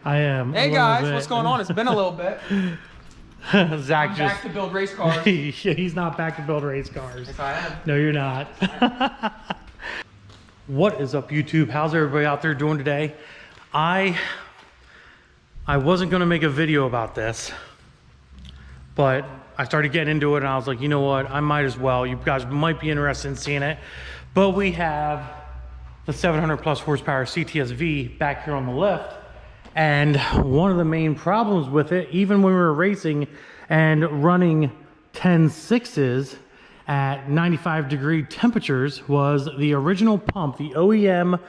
I am. Hey guys, what's going on? It's been a little bit. Zach I'm just back to build race cars. He's not back to build race cars. Yes, I am. No, you're not. What is up, YouTube? How's everybody out there doing today? I wasn't gonna make a video about this, but I started getting into it and I was like, you know what? I might as well. You guys might be interested in seeing it. But we have the 700 plus horsepower CTS-V back here on the lift. And one of the main problems with it, even when we were racing and running 10.6s at 95-degree temperatures, was the original pump, the OEM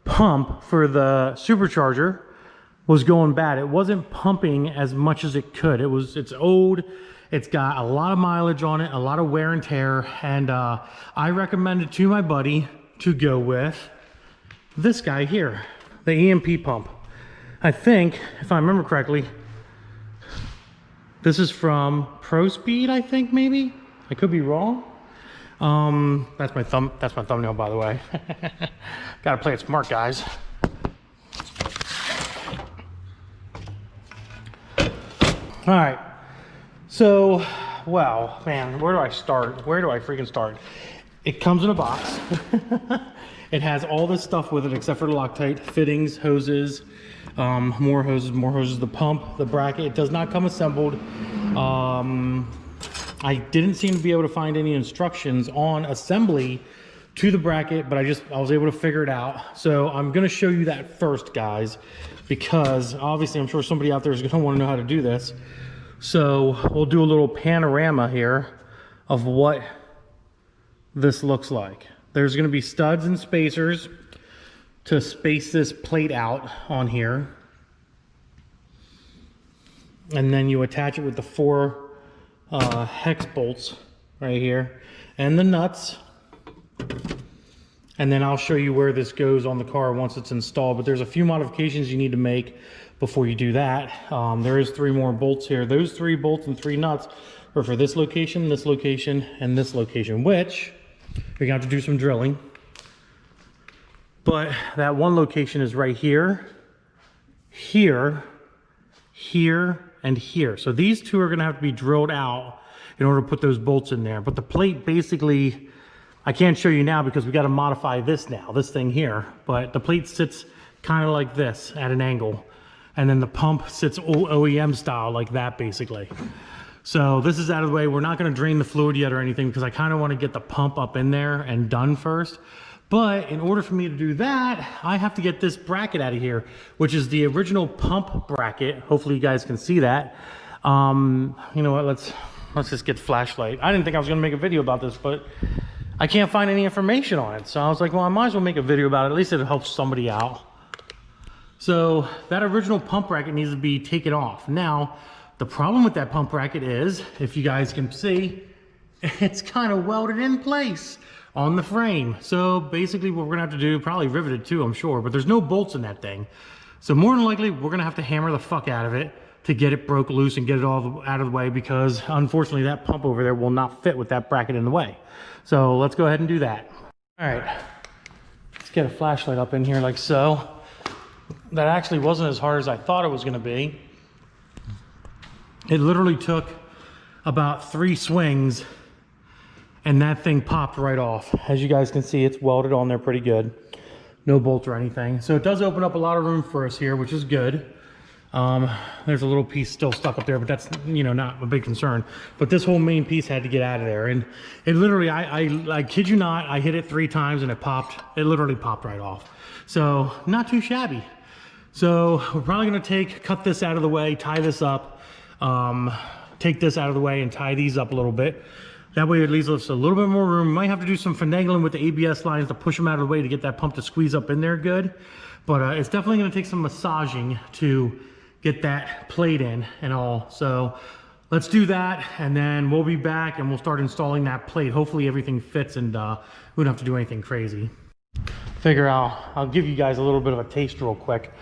pump for the supercharger was going bad. It wasn't pumping as much as it could. It's old. It's got a lot of mileage on it, a lot of wear and tear. And I recommended to my buddy to go with this guy here, the EMP pump. I think, if I remember correctly, this is from Pro Speed, I think, maybe. I could be wrong. That's my thumbnail, by the way. Gotta play it smart, guys. All right. So, well, man, where do I start? Where do I freaking start? It comes in a box. It has all this stuff with it except for the Loctite, fittings, hoses, more hoses, the pump, the bracket. It does not come assembled. I didn't seem to be able to find any instructions on assembly to the bracket, but I was able to figure it out. So I'm gonna show you that first, guys, because obviously I'm sure somebody out there is gonna wanna know how to do this. So we'll do a little panorama here of what this looks like. There's gonna be studs and spacers to space this plate out on here. And then you attach it with the 4 hex bolts right here and the nuts. And then I'll show you where this goes on the car once it's installed, but there's a few modifications you need to make before you do that. There is 3 more bolts here. Those 3 bolts and 3 nuts are for this location, and this location, which we're gonna have to do some drilling. But that one location is right here, here, here, and here. So these 2 are gonna have to be drilled out in order to put those bolts in there. But the plate basically, I can't show you now because we gotta modify this now, this thing here. But the plate sits kind of like this at an angle. And then the pump sits OEM style like that, basically. So this is out of the way. We're not gonna drain the fluid yet or anything because I kind of want to get the pump up in there and done first. But in order for me to do that, I have to get this bracket out of here, which is the original pump bracket. Hopefully you guys can see that. You know what, let's just get the flashlight. I didn't think I was gonna make a video about this, but I can't find any information on it. So I was like, well, I might as well make a video about it. At least it helps somebody out. So that original pump bracket needs to be taken off. Now, the problem with that pump bracket is, if you guys can see, it's kind of welded in place on the frame. So basically what we're gonna have to do, probably riveted too, I'm sure, but there's no bolts in that thing. So more than likely, we're gonna have to hammer the fuck out of it to get it broke loose and get it all out of the way, because unfortunately that pump over there will not fit with that bracket in the way. So let's go ahead and do that. All right, let's get a flashlight up in here like so. That actually wasn't as hard as I thought it was gonna be. It literally took about 3 swings and that thing popped right off. As you guys can see, it's welded on there pretty good. No bolts or anything. So it does open up a lot of room for us here, which is good. There's a little piece still stuck up there, but that's, you know, not a big concern. But this whole main piece had to get out of there. And it literally, I kid you not, I hit it 3 times and it popped. It literally popped right off. So not too shabby. So we're probably gonna cut this out of the way, tie this up, take this out of the way and tie these up a little bit. That way it leaves us a little bit more room. We might have to do some finagling with the ABS lines to push them out of the way to get that pump to squeeze up in there good. But it's definitely gonna take some massaging to get that plate in and all. So let's do that, and then we'll be back and we'll start installing that plate. Hopefully everything fits and we don't have to do anything crazy. I'll give you guys a little bit of a taste real quick.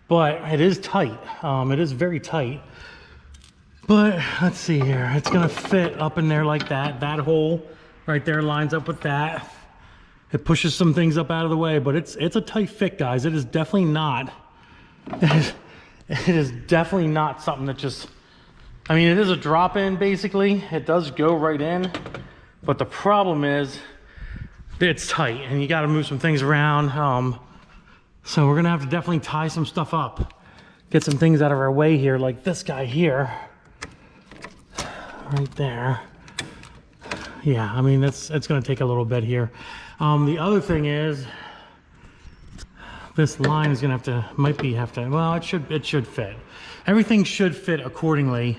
But it is tight. It is very tight. But let's see here. It's gonna fit up in there like that. That hole right there lines up with that. It pushes some things up out of the way, but it's a tight fit, guys. It is definitely not It is definitely not something that just, I mean, it is a drop in basically. It does go right in, but the problem is it's tight and you got to move some things around. So we're gonna have to definitely tie some stuff up, get some things out of our way here, like this guy here, right there. Yeah, I mean, it's gonna take a little bit here. The other thing is, this line is gonna have to, well, it should fit. Everything should fit accordingly.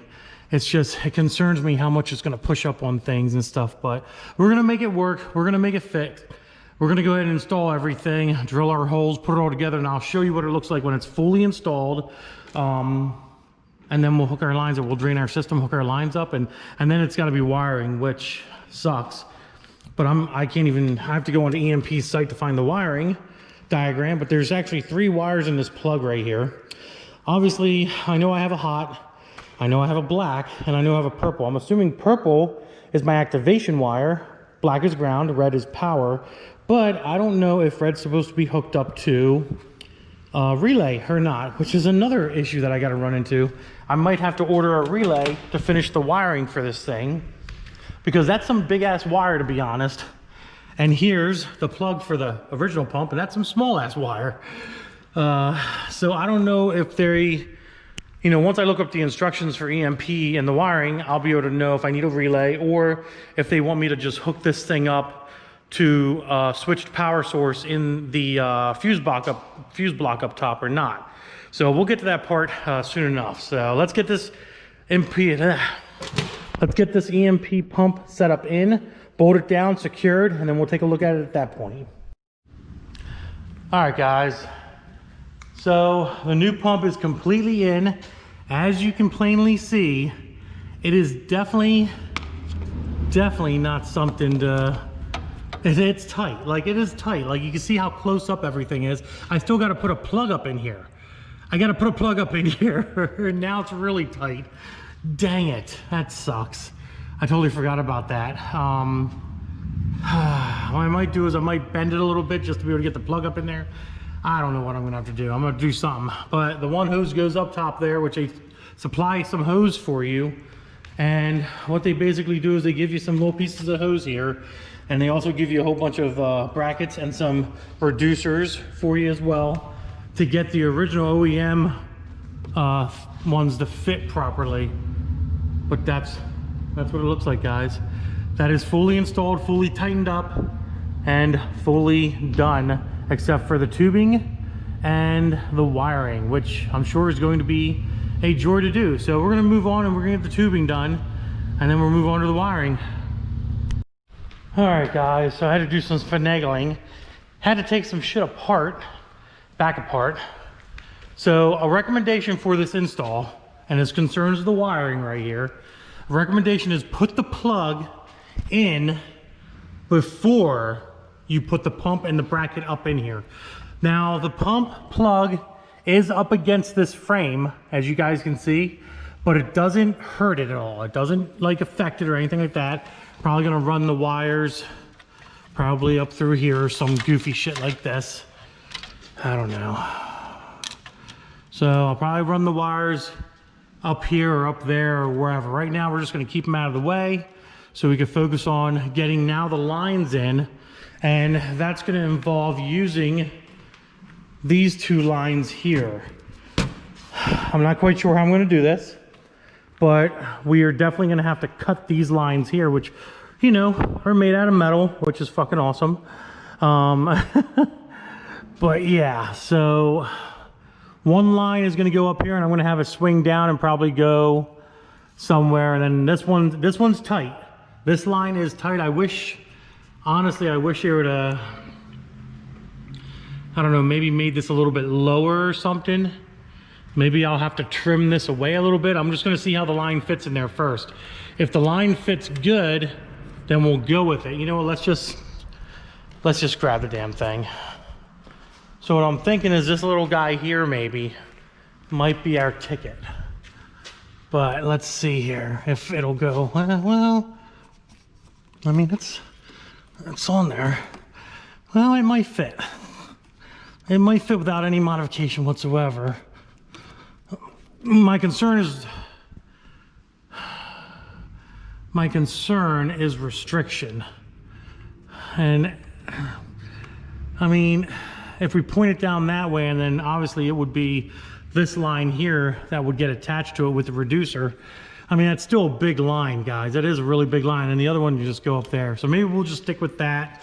It's just, it concerns me how much it's gonna push up on things and stuff, but we're gonna make it work. We're gonna make it fit. We're gonna go ahead and install everything, drill our holes, put it all together, and I'll show you what it looks like when it's fully installed. And then we'll hook our lines up, we'll drain our system, hook our lines up, and then it's gotta be wiring, which sucks. But I can't even, I have to go onto EMP's site to find the wiring diagram, but there's actually 3 wires in this plug right here. Obviously, I know I have a hot, I know I have a black, and I know I have a purple. I'm assuming purple is my activation wire, black is ground, red is power, but I don't know if red's supposed to be hooked up to relay or not, which is another issue that I got to run into. I might have to order a relay to finish the wiring for this thing, because that's some big ass wire, to be honest. And here's the plug for the original pump, and that's some small ass wire. So I don't know if they, you know, once I look up the instructions for EMP and the wiring, I'll be able to know if I need a relay or if they want me to just hook this thing up to switched power source in the fuse block up top or not. So we'll get to that part soon enough. So let's get this EMP pump set up in, bolt it down, secured, and then we'll take a look at it at that point. All right, guys. So the new pump is completely in. As you can plainly see, it is definitely not something to, it's tight. Like, it is tight. Like, you can see how close up everything is. I still got to put a plug up in here. I got to put a plug up in here. Now it's really tight. Dang it. That sucks. I totally forgot about that. What I might do is I might bend it a little bit just to be able to get the plug up in there. I don't know what I'm gonna have to do. I'm gonna do something. But the one hose goes up top there, which they supply some hose for you. And what they basically do is they give you some little pieces of hose here. And they also give you a whole bunch of brackets and some reducers for you as well to get the original OEM ones to fit properly. But that's what it looks like, guys. That is fully installed, fully tightened up, and fully done, except for the tubing and the wiring, which I'm sure is going to be a joy to do. So we're gonna move on and we're gonna get the tubing done, and then we'll move on to the wiring. All right, guys, so I had to do some finagling. Had to take some shit apart, back apart. So a recommendation for this install, and this concerns the wiring right here, recommendation is put the plug in before you put the pump and the bracket up in here. Now the pump plug is up against this frame, as you guys can see, but it doesn't hurt it at all. It doesn't like affect it or anything like that. Probably gonna run the wires probably up through here or some goofy shit like this. I don't know. So I'll probably run the wires up here or up there or wherever. Right now we're just gonna keep them out of the way so we can focus on getting now the lines in, and that's gonna involve using these 2 lines here. I'm not quite sure how I'm gonna do this, but we are definitely gonna have to cut these lines here, which, you know, are made out of metal, which is fucking awesome. But yeah, so one line is gonna go up here and I'm gonna have it swing down and probably go somewhere. And then this one's tight. This line is tight. I wish, honestly, I wish they would I don't know, maybe made this a little bit lower or something. Maybe I'll have to trim this away a little bit. I'm just gonna see how the line fits in there first. If the line fits good, then we'll go with it. You know what, let's just grab the damn thing. So what I'm thinking is this little guy here maybe might be our ticket. But let's see here if it'll go. Well, I mean, it's on there. Well, it might fit. It might fit without any modification whatsoever. my concern is restriction. And I mean, if we point it down that way, and then obviously it would be this line here that would get attached to it with the reducer. I mean, that's still a big line, guys. That is a really big line. And the other one, you just go up there. So maybe we'll just stick with that.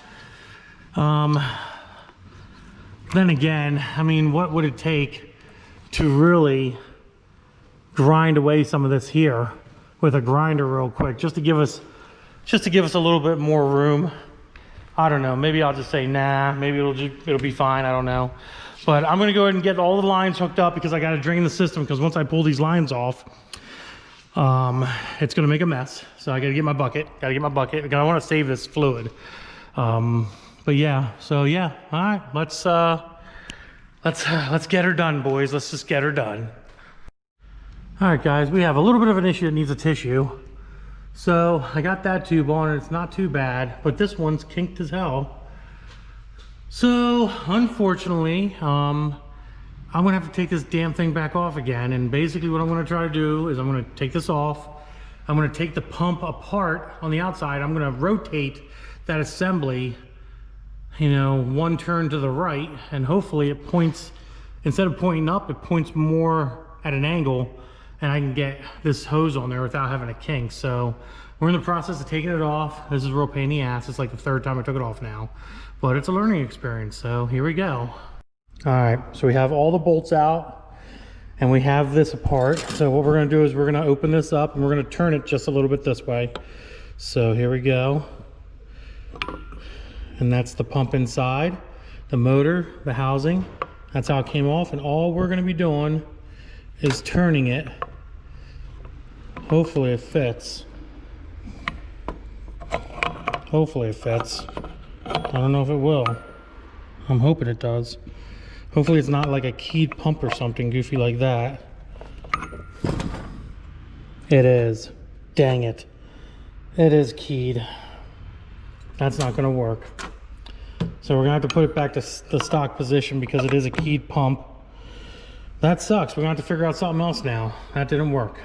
Then again, I mean, what would it take to really grind away some of this here with a grinder real quick, just to give us a little bit more room? I don't know. Maybe I'll just say nah. Maybe it'll be fine. I don't know. But I'm gonna go ahead and get all the lines hooked up because I got to drain the system. Because once I pull these lines off, it's gonna make a mess. So I got to get my bucket. I want to save this fluid. But yeah. So yeah. All right. Let's get her done, boys. Let's just get her done. All right, guys. We have a little bit of an issue that needs a tissue. So I got that tube on and it's not too bad, but this one's kinked as hell. So unfortunately, I'm gonna have to take this damn thing back off again. And basically what I'm gonna try to do is I'm gonna take this off. I'm gonna take the pump apart on the outside. I'm gonna rotate that assembly, you know, one turn to the right, and hopefully it points, instead of pointing up, it points more at an angle, and I can get this hose on there without having a kink. So we're in the process of taking it off. This is a real pain in the ass. It's like the third time I took it off now, but it's a learning experience. So here we go. All right, so we have all the bolts out and we have this apart. So what we're gonna do is we're gonna open this up and we're gonna turn it just a little bit this way. So here we go. And that's the pump inside, the motor, the housing. That's how it came off. And all we're gonna be doing is turning it. Hopefully it fits. Hopefully it fits. I don't know if it will. I'm hoping it does. Hopefully it's not like a keyed pump or something goofy like that. It is. Dang it. It is keyed. That's not gonna work. So we're gonna have to put it back to the stock position because it is a keyed pump. That sucks. We're gonna have to figure out something else now. That didn't work.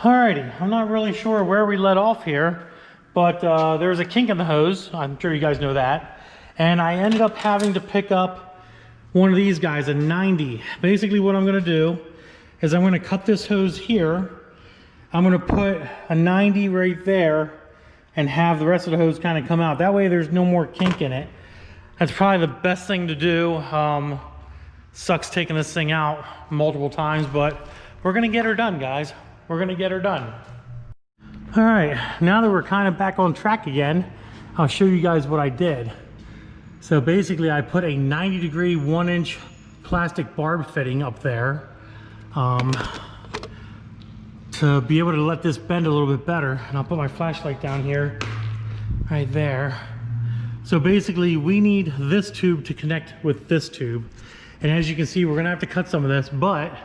Alrighty, I'm not really sure where we let off here, but there's a kink in the hose. I'm sure you guys know that. And I ended up having to pick up one of these guys, a 90. Basically what I'm gonna do is I'm gonna cut this hose here. I'm gonna put a 90 right there and have the rest of the hose kind of come out. That way there's no more kink in it. That's probably the best thing to do. Sucks taking this thing out multiple times, but we're gonna get her done, guys. We're gonna get her done. All right, now that we're kind of back on track again, I'll show you guys what I did. So basically I put a 90-degree 1-inch plastic barb fitting up there to be able to let this bend a little bit better. And I'll put my flashlight down here, right there. So basically we need this tube to connect with this tube. And as you can see, we're gonna have to cut some of this, but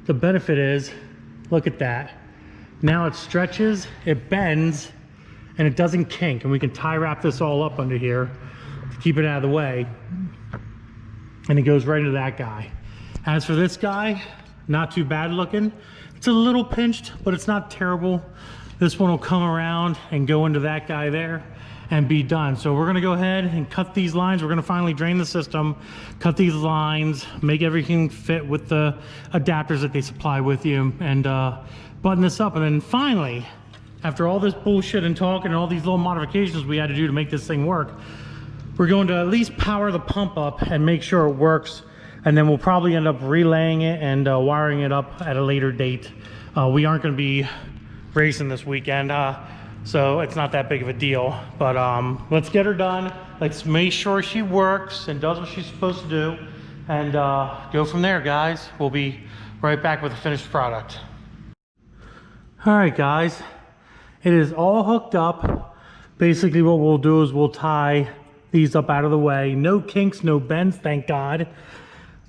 the benefit is, look at that. Now it stretches, it bends, and it doesn't kink. And we can tie wrap this all up under here to keep it out of the way. And it goes right into that guy. As for this guy, not too bad looking. It's a little pinched, but it's not terrible. This one will come around and go into that guy there and be done. So we're gonna go ahead and cut these lines. We're gonna finally drain the system, cut these lines, make everything fit with the adapters that they supply with you, and button this up. And then finally, after all this bullshit and talk and all these little modifications we had to do to make this thing work, we're going to at least power the pump up and make sure it works. And then we'll probably end up relaying it and wiring it up at a later date. We aren't gonna be racing this weekend, so it's not that big of a deal. But let's get her done. Let's make sure she works and does what she's supposed to do, and go from there, guys. We'll be right back with the finished product. All right, guys, it is all hooked up. Basically what we'll do is we'll tie these up out of the way. No kinks, no bends, thank God.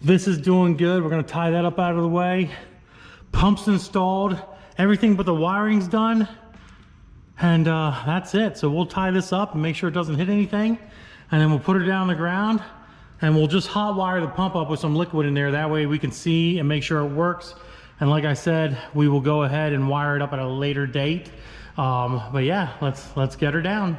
This is doing good. We're gonna tie that up out of the way. Pumps installed, everything but the wiring's done. And that's it. So we'll tie this up and make sure it doesn't hit anything. And then we'll put her down on the ground and we'll just hot wire the pump up with some liquid in there. That way we can see and make sure it works. And like I said, we will go ahead and wire it up at a later date. But yeah, let's get her down.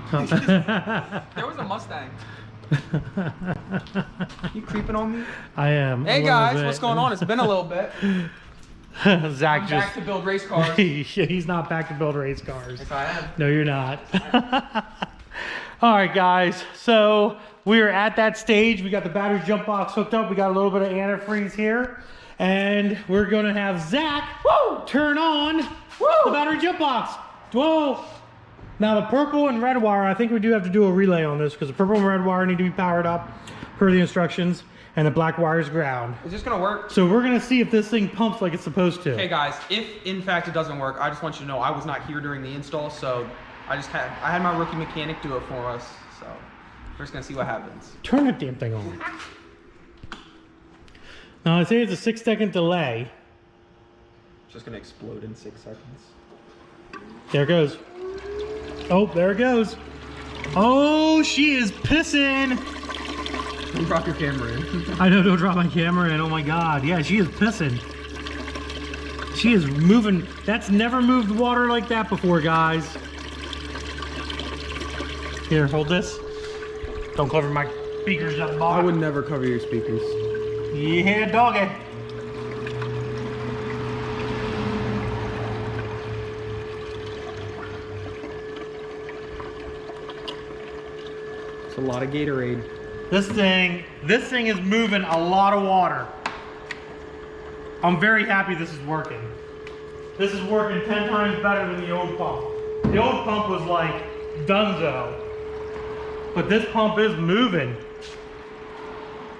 There was a Mustang. You creeping on me? I am. Hey guys, what's going on? It's been a little bit. Zach I'm just back to build race cars. he's not back to build race cars. Yes, I am. No, you're not. All right, guys. So we're at that stage. We got the battery jump box hooked up. We got a little bit of antifreeze here, and we're gonna have Zach turn on the battery jump box. Whoa! Now the purple and red wire, I think we do have to do a relay on this because the purple and red wire need to be powered up per the instructions, and the black wire is ground. Is this gonna work? So we're gonna see if this thing pumps like it's supposed to. Okay guys, if in fact it doesn't work, I just want you to know I was not here during the install, so I had my rookie mechanic do it for us. So we're just gonna see what happens. Turn that damn thing on. Now I say it's a 6-second delay. It's just gonna explode in 6 seconds. There it goes. Oh, there it goes. Oh, she is pissing. Don't drop your camera in. I know, don't drop my camera in. Oh my God. Yeah, she is pissing. She is moving. That's never moved water like that before, guys. Here, hold this. Don't cover my speakers at the bottom. I would never cover your speakers. Yeah, doggy. It's a lot of Gatorade. This thing is moving a lot of water. I'm very happy this is working. This is working 10 times better than the old pump. The old pump was like dunzo. But this pump is moving.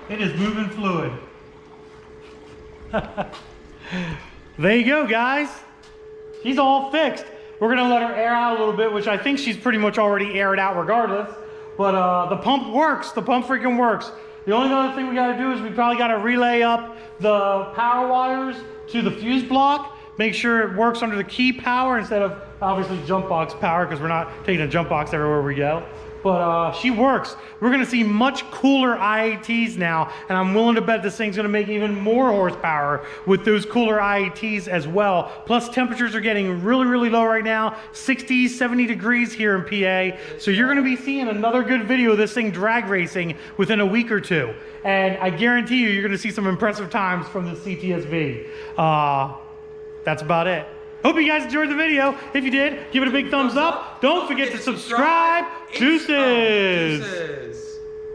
It is moving fluid. There you go, guys. She's all fixed. We're gonna let her air out a little bit, which I think she's pretty much already aired out regardless. But the pump works. The pump freaking works. The only other thing we gotta do is we probably gotta relay up the power wires to the fuse block. Make sure it works under the key power instead of obviously jump box power, because we're not taking a jump box everywhere we go. But she works. We're gonna see much cooler IATs now, and I'm willing to bet this thing's gonna make even more horsepower with those cooler IATs as well. Plus temperatures are getting really, really low right now, 60, 70 degrees here in PA. So you're gonna be seeing another good video of this thing drag racing within a week or two. And I guarantee you're gonna see some impressive times from the CTS-V. That's about it. Hope you guys enjoyed the video. If you did, give it a big thumbs up. Don't forget to subscribe. Deuces.